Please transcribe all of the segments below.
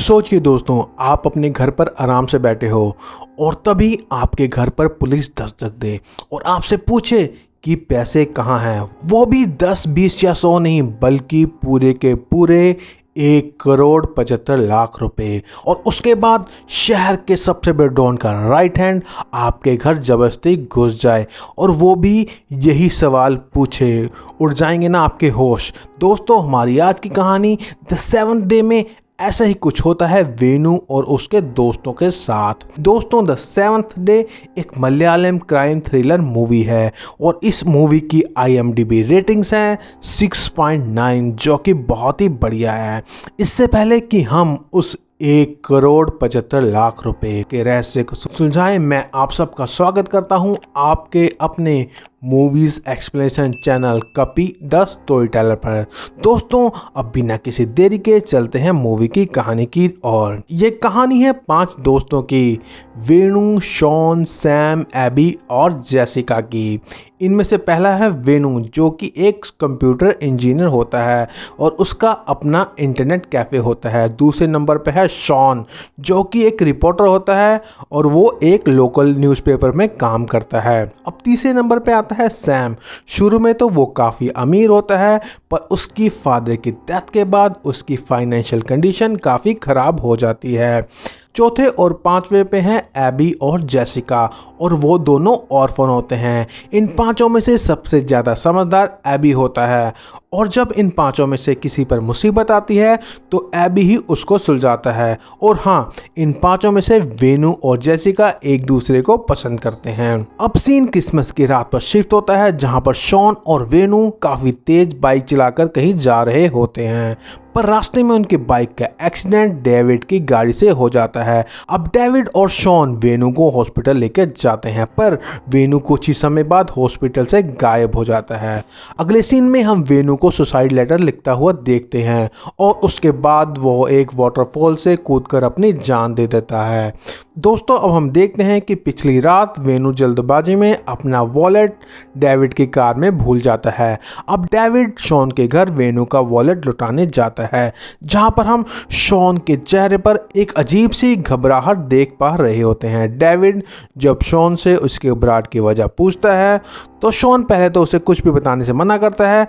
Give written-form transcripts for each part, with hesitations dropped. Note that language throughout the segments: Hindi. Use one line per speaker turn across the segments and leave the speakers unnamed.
सोचिए दोस्तों, आप अपने घर पर आराम से बैठे हो और तभी आपके घर पर पुलिस दस्तक दे और आपसे पूछे कि पैसे कहाँ हैं। वो भी 10, 20 या 100 नहीं, बल्कि पूरे के पूरे 1,75,00,000 रुपए। और उसके बाद शहर के सबसे बड़े डॉन का राइट हैंड आपके घर जबरदस्ती घुस जाए और वो भी यही सवाल पूछे। उड़ जाएंगे ना आपके होश। दोस्तों, हमारी आज की कहानी द सेवंथ डे में ऐसा ही कुछ होता है वेणु और उसके दोस्तों के साथ। दोस्तों, द सेवंथ डे एक मलयालम क्राइम थ्रिलर मूवी है और इस मूवी की IMDb रेटिंग्स हैं 6.9, जो कि बहुत ही बढ़िया है। इससे पहले कि हम उस 1,75,00,000 रुपए के रहस्य को सुलझाएं, मैं आप सबका स्वागत करता हूं आपके अपने मूवीज एक्सप्लेनेशन चैनल कपी द स्टोरी टेलर पर। दोस्तों, अब बिना किसी देरी के चलते हैं मूवी की कहानी की और ये कहानी है 5 दोस्तों की, वेणु, शॉन, सैम, एबी और जेसिका की। इनमें से पहला है वेणु, जो कि एक कंप्यूटर इंजीनियर होता है और उसका अपना इंटरनेट कैफ़े होता है। दूसरे नंबर पे है शॉन, जो कि एक रिपोर्टर होता है और वो एक लोकल न्यूज़पेपर में काम करता है। अब तीसरे नंबर पे आता है सैम। शुरू में तो वो काफ़ी अमीर होता है, पर उसकी फादर की डेथ के बाद उसकी फाइनेंशियल कंडीशन काफ़ी ख़राब हो जाती है। चौथे और पांचवे पे हैं एबी और जेसिका और वो दोनों ऑर्फन होते हैं। इन पांचों में से सबसे ज़्यादा समझदार एबी होता है और जब इन पांचों में से किसी पर मुसीबत आती है तो एबी ही उसको सुलझाता है। और हाँ, इन पांचों में से वेणु और जेसिका एक दूसरे को पसंद करते हैं। अब सीन क्रिसमस की रात पर शिफ्ट होता है, जहां पर शॉन और वेणु काफ़ी तेज बाइक चलाकर कहीं जा रहे होते हैं, पर रास्ते में उनकी बाइक का एक्सीडेंट डेविड की गाड़ी से हो जाता है। अब डेविड और शॉन वेणु को हॉस्पिटल लेकर जाते हैं, पर वेणु कुछ ही समय बाद हॉस्पिटल से गायब हो जाता है। अगले सीन में हम वेणु को सुसाइड लेटर लिखता हुआ देखते हैं और उसके बाद वो एक वाटरफॉल से कूदकर अपनी जान दे देता है। दोस्तों, अब हम देखते हैं कि पिछली रात वेणु जल्दबाजी में अपना वॉलेट डेविड की कार में भूल जाता है। अब डेविड शॉन के घर वेणु का वॉलेट लुटाने जाता है, जहां पर हम शॉन के चेहरे पर एक अजीब सी घबराहट देख पा रहे होते हैं। डेविड जब शॉन से उसकी घबराहट की वजह पूछता है तो शॉन पहले तो उसे कुछ भी बताने से मना करता है,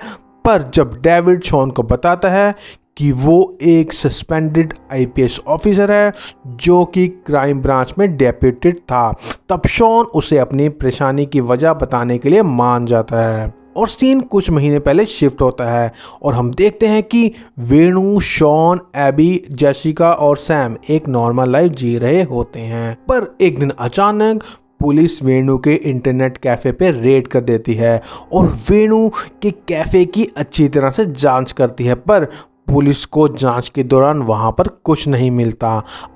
पर जब डेविड शॉन को बताता है कि वो एक सस्पेंडेड IPS ऑफिसर है जो कि क्राइम ब्रांच में डेप्यूटेड था, तब शॉन उसे अपनी परेशानी की वजह बताने के लिए मान जाता है। और सीन कुछ महीने पहले शिफ्ट होता है और हम देखते हैं कि वेणु, शॉन, एबी, जेसिका और सैम एक नॉर्मल लाइफ जी रहे होते हैं। पर एक दिन अचानक पुलिस वेणु के इंटरनेट कैफ़े पे रेड कर देती है और वेणु के कैफ़े की अच्छी तरह से जांच करती है, पर पुलिस को जांच के दौरान वहां पर कुछ नहीं मिलता।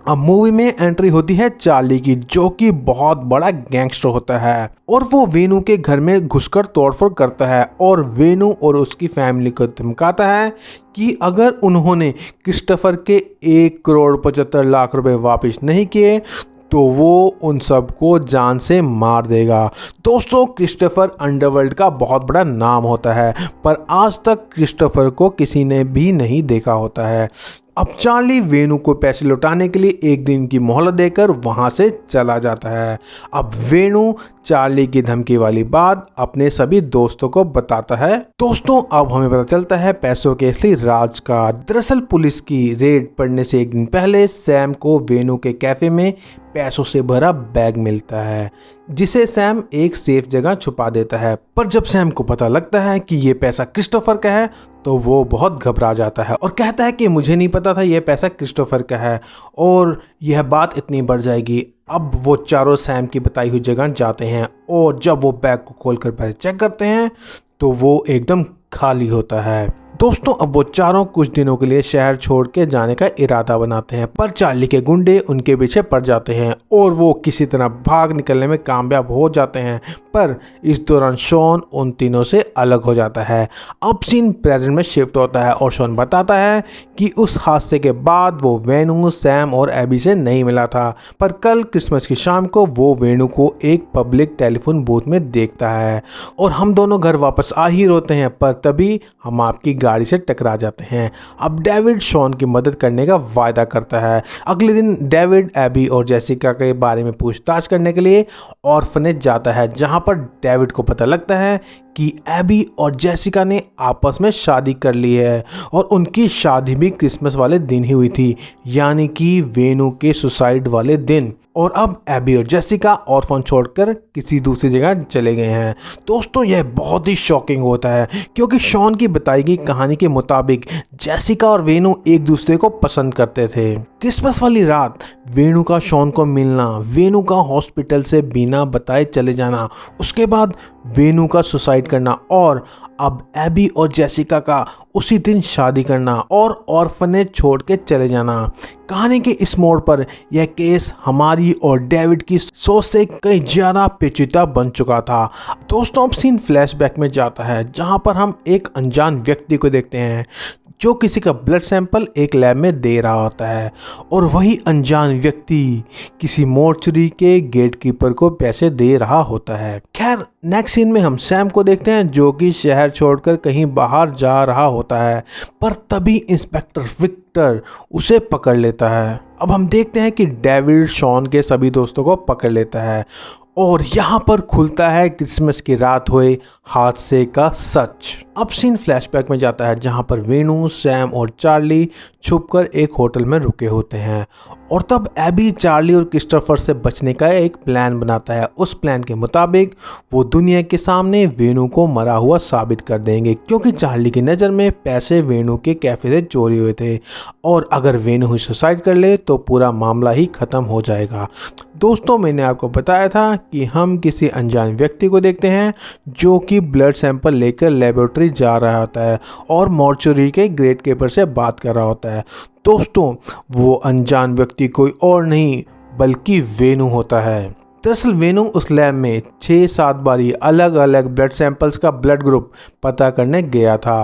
अब मूवी में एंट्री होती है चार्ली की, जो कि बहुत बड़ा गैंगस्टर होता है और वो वेणु के घर में घुसकर तोड़फोड़ करता है और वेणु और उसकी फैमिली को धमकाता है कि अगर उन्होंने क्रिस्टोफर के 1,75,00,000 रुपए वापस नहीं किए तो वो उन सबको जान से मार देगा। दोस्तों, क्रिस्टोफर अंडरवर्ल्ड का बहुत बड़ा नाम होता है, पर आज तक क्रिस्टोफर को किसी ने भी नहीं देखा होता है। अब चार्ली वेणु को पैसे लौटाने के लिए एक दिन की मोहलत देकर वहां से चला जाता है। अब वेणु चार्ली की धमकी वाली बात अपने सभी दोस्तों को बताता है। दोस्तों, अब हमें पता चलता है पैसों के असली राज का। दरअसल पुलिस की रेड पड़ने से एक दिन पहले सैम को वेणु के कैफे में पैसों से भरा बैग मिलता है, जिसे सैम एक सेफ जगह छुपा देता है। पर जब सैम को पता लगता है कि ये पैसा क्रिस्टोफर का है तो वो बहुत घबरा जाता है और कहता है कि मुझे नहीं पता था ये पैसा क्रिस्टोफर का है और यह बात इतनी बढ़ जाएगी। अब वो चारों सैम की बताई हुई जगह जाते हैं और जब वो बैग को खोलकर पैसे चेक करते हैं तो वो एकदम खाली होता है। दोस्तों, अब वो चारों कुछ दिनों के लिए शहर छोड़ के जाने का इरादा बनाते हैं, पर चार्ली के गुंडे उनके पीछे पड़ जाते हैं और वो किसी तरह भाग निकलने में कामयाब हो जाते हैं। पर इस दौरान शॉन उन तीनों से अलग हो जाता है। अब सीन प्रेजेंट में शिफ्ट होता है और शॉन बताता है कि उस हादसे के बाद वो वेणु, सैम और एबी से नहीं मिला था, पर कल क्रिसमस की शाम को वो वेणु को एक पब्लिक टेलीफोन बूथ में देखता है और हम दोनों घर वापस आ ही होते हैं, पर तभी हम आपकी गाड़ी से टकरा जाते हैं। अब डेविड शॉन की मदद करने का वायदा करता है। अगले दिन डेविड एबी और जेसिका के बारे में पूछताछ करने के लिए ऑर्फनेज जाता है, जहां पर डेविड को पता लगता है कि एबी और जेसिका ने आपस में शादी कर ली है और उनकी शादी भी क्रिसमस वाले दिन ही हुई थी, यानी कि वेनु के सुसाइड वाले दिन। और अब एबी और जेसिका ऑर्फन छोड़कर किसी दूसरी जगह चले गए हैं। दोस्तों यह बहुत ही शॉकिंग होता है, क्योंकि शॉन की बताई गई कहानी के मुताबिक जेसिका और वेनु एक दूसरे को पसंद करते थे। क्रिसमस वाली रात वेनु का शॉन को मिलना, वेनु का हॉस्पिटल से बिना बताए चले जाना, उसके बाद वेनु का सुसाइड करना और अब एबी और जेसिका का उसी दिन शादी करना और ऑर्फनेज छोड़ के चले जाना। कहानी के इस मोड़ पर यह केस हमारी और डेविड की सोच से कहीं ज़्यादा पेचीदा बन चुका था। दोस्तों अब सीन फ्लैशबैक में जाता है, जहां पर हम एक अनजान व्यक्ति को देखते हैं जो किसी का ब्लड सैंपल एक लैब में दे रहा होता है, और वही अनजान व्यक्ति किसी मोर्चरी के गेटकीपर को पैसे दे रहा होता है। खैर नेक्स्ट सीन में हम सैम को देखते हैं जो कि शहर छोड़कर कहीं बाहर जा रहा होता है, पर तभी इंस्पेक्टर विक्टर उसे पकड़ लेता है। अब हम देखते हैं कि डेविड शॉन के सभी दोस्तों को पकड़ लेता है और यहाँ पर खुलता है क्रिसमस की रात हुए हादसे का सच। अब सीन फ्लैशबैक में जाता है, जहाँ पर वेनु, सैम और चार्ली छुपकर एक होटल में रुके होते हैं और तब एबी चार्ली और क्रिस्टोफर से बचने का एक प्लान बनाता है। उस प्लान के मुताबिक वो दुनिया के सामने वेनु को मरा हुआ साबित कर देंगे, क्योंकि चार्ली की नज़र में पैसे वेनु के कैफे से चोरी हुए थे और अगर वेनु ही सुसाइड कर ले तो पूरा मामला ही ख़त्म हो जाएगा। दोस्तों मैंने आपको बताया था कि हम किसी अनजान व्यक्ति को देखते हैं जो कि ब्लड सैंपल लेकर लेबोरेटरी जा रहा होता है और मॉर्चरी के गेट कीपर से बात कर रहा होता है। दोस्तों वो अनजान व्यक्ति कोई और नहीं बल्कि वेनु होता है। दरअसल वेनु उस लैब में 6-7 बारी अलग अलग ब्लड सैंपल्स का ब्लड ग्रुप पता करने गया था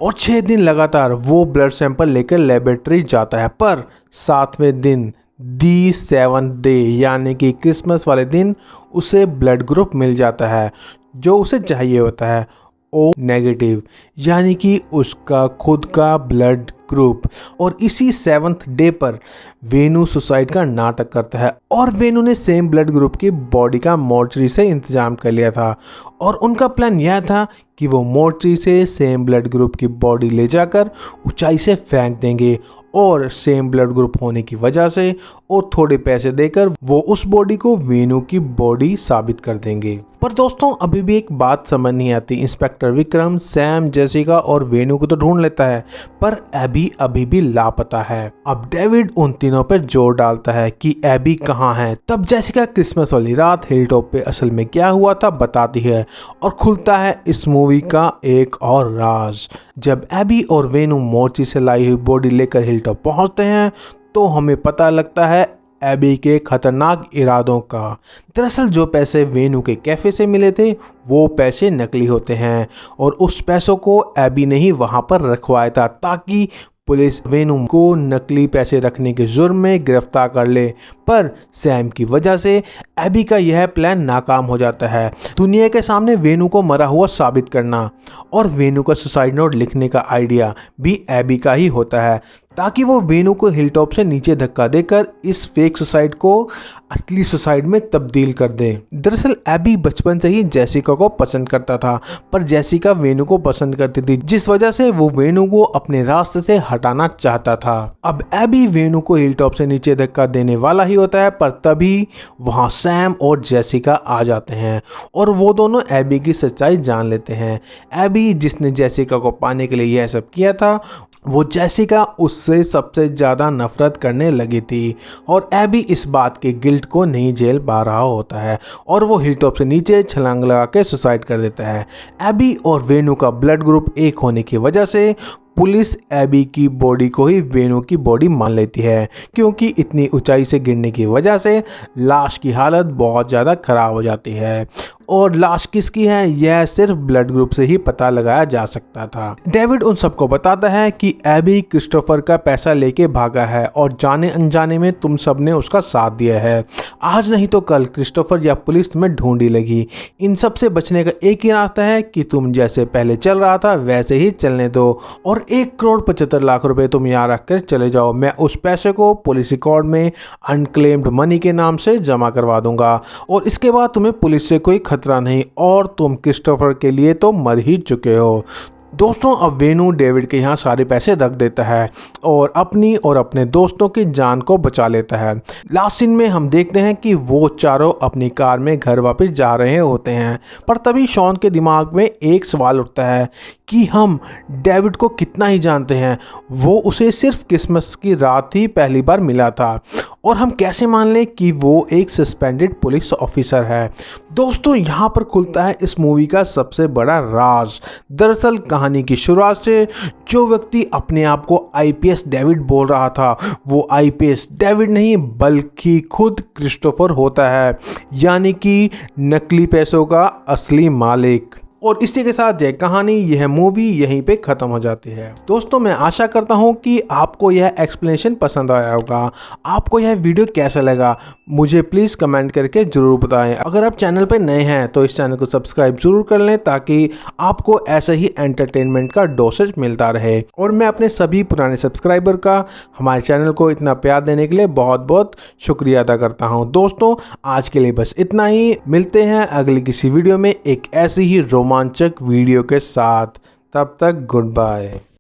और 6 दिन लगातार वो ब्लड सैंपल लेकर लेबोरेटरी जाता है, पर 7वें दिन दी 7th डे यानी कि क्रिसमस वाले दिन उसे ब्लड ग्रुप मिल जाता है जो उसे चाहिए होता है, ओ नेगेटिव, यानी कि उसका खुद का ब्लड ग्रुप। और इसी 7th डे पर वेनु सुसाइड का नाटक करता है और वेनु ने सेम ब्लड ग्रुप की बॉडी का मोर्चरी से इंतजाम कर लिया था और उनका प्लान यह था कि वो मोर्चरी से सेम ब्लड ग्रुप की बॉडी ले जाकर ऊंचाई से फेंक देंगे और सेम ब्लड ग्रुप होने की वजह से और थोड़े पैसे देकर वो उस बॉडी को वेनु की बॉडी साबित कर देंगे। पर दोस्तों अभी भी एक बात समझ नहीं आती। इंस्पेक्टर विक्रम सैम, जेसिका और वेनु को तो ढूंढ लेता है, पर एबी अभी भी लापता है। अब डेविड उन तीनों पर जोर डालता है कि एबी कहाँ है। तब जेसिका क्रिसमस वाली रात हिलटॉप पे असल में क्या हुआ था बताती है और खुलता है इस मूवी का एक और राज। जब एबी और वेनु मोर्ची से लाई हुई बॉडी लेकर हिलटॉप पहुंचते हैं तो हमें पता लगता है एबी के खतरनाक इरादों का। दरअसल जो पैसे वेनु के कैफे से मिले थे वो पैसे नकली होते हैं और उस पैसों को एबी ने ही वहां पर रखवाया था ताकि पुलिस वेनु को नकली पैसे रखने के जुर्म में गिरफ्तार कर ले। पर सैम की वजह से एबी का यह प्लान नाकाम हो जाता है। दुनिया के सामने वेनु को मरा हुआ साबित करना और वेनु का सुसाइड नोट लिखने का आइडिया भी एबी का ही होता है ताकि वो वेनु को हिलटॉप से नीचे धक्का देकर इस फेक सुसाइड को असली सुसाइड में तब्दील कर दे। दरअसल एबी बचपन से ही जेसिका को पसंद करता था, पर जेसिका वेनु को पसंद करती थी, जिस वजह से वो वेनु को अपने रास्ते से हटाना चाहता था। अब एबी वेनु को हिलटॉप से नीचे धक्का देने वाला ही होता है, पर तभी वहाँ सैम और जेसिका आ जाते हैं और वो दोनों एबी की सच्चाई जान लेते हैं। एबी जिसने जेसिका को पाने के लिए यह सब किया था, वो जेसिका उससे सबसे ज़्यादा नफरत करने लगी थी और एबी इस बात के गिल्ट को नहीं झेल पा रहा होता है और वो हिलटॉप से नीचे छलांग लगा के सुसाइड कर देता है। एबी और वेनु का ब्लड ग्रुप एक होने की वजह से पुलिस एबी की बॉडी को ही वेनु की बॉडी मान लेती है, क्योंकि इतनी ऊंचाई से गिरने की वजह से लाश की हालत बहुत ज़्यादा ख़राब हो जाती है। और लाश किसकी है यह सिर्फ ब्लड ग्रुप से ही पता लगाया जा सकता था। डेविड उन सबको बताता है कि एबी क्रिस्टोफर का पैसा लेके भागा है और जाने अनजाने में तुम सबने उसका साथ दिया है। आज नहीं तो कल क्रिस्टोफर या पुलिस तुम्हें ढूंढी लगी। इन सब से बचने का एक ही रास्ता है कि तुम जैसे पहले चल रहा था वैसे ही चलने दो और 1,75,00,000 रुपए तुम यहाँ रख कर चले जाओ। मैं उस पैसे को पुलिस रिकॉर्ड में अनक्लेम्ड मनी के नाम से जमा करवा दूंगा और इसके बाद तुम्हें पुलिस से कोई खतरा नहीं और तुम क्रिस्टोफर के लिए तो मर ही चुके हो। दोस्तों अब वेनू डेविड के यहाँ सारे पैसे रख देता है और अपनी और अपने दोस्तों की जान को बचा लेता है। लास्ट सीन में हम देखते हैं कि वो चारों अपनी कार में घर वापस जा रहे होते हैं, पर तभी शॉन के दिमाग में एक सवाल उठता है कि हम डेविड को कितना ही जानते हैं। वो उसे सिर्फ क्रिसमस की रात ही पहली बार मिला था और हम कैसे मान लें कि वो एक सस्पेंडेड पुलिस ऑफिसर है। दोस्तों यहाँ पर खुलता है इस मूवी का सबसे बड़ा राज। दरअसल कहानी की शुरुआत से जो व्यक्ति अपने आप को आईपीएस डेविड बोल रहा था वो आईपीएस डेविड नहीं बल्कि खुद क्रिस्टोफर होता है, यानी कि नकली पैसों का असली मालिक। और इसी के साथ यह कहानी यह मूवी यहीं पे ख़त्म हो जाती है। दोस्तों मैं आशा करता हूँ कि आपको यह एक्सप्लेनेशन पसंद आया होगा। आपको यह वीडियो कैसा लगा मुझे प्लीज़ कमेंट करके ज़रूर बताएं। अगर आप चैनल पे नए हैं तो इस चैनल को सब्सक्राइब ज़रूर कर लें ताकि आपको ऐसे ही एंटरटेनमेंट का डोसेज मिलता रहे। और मैं अपने सभी पुराने सब्सक्राइबर का हमारे चैनल को इतना प्यार देने के लिए बहुत बहुत शुक्रिया अदा करता हूँ। दोस्तों आज के लिए बस इतना ही। मिलते हैं अगली किसी वीडियो में एक ऐसी ही रोमांचक वीडियो के साथ। तब तक गुड बाय।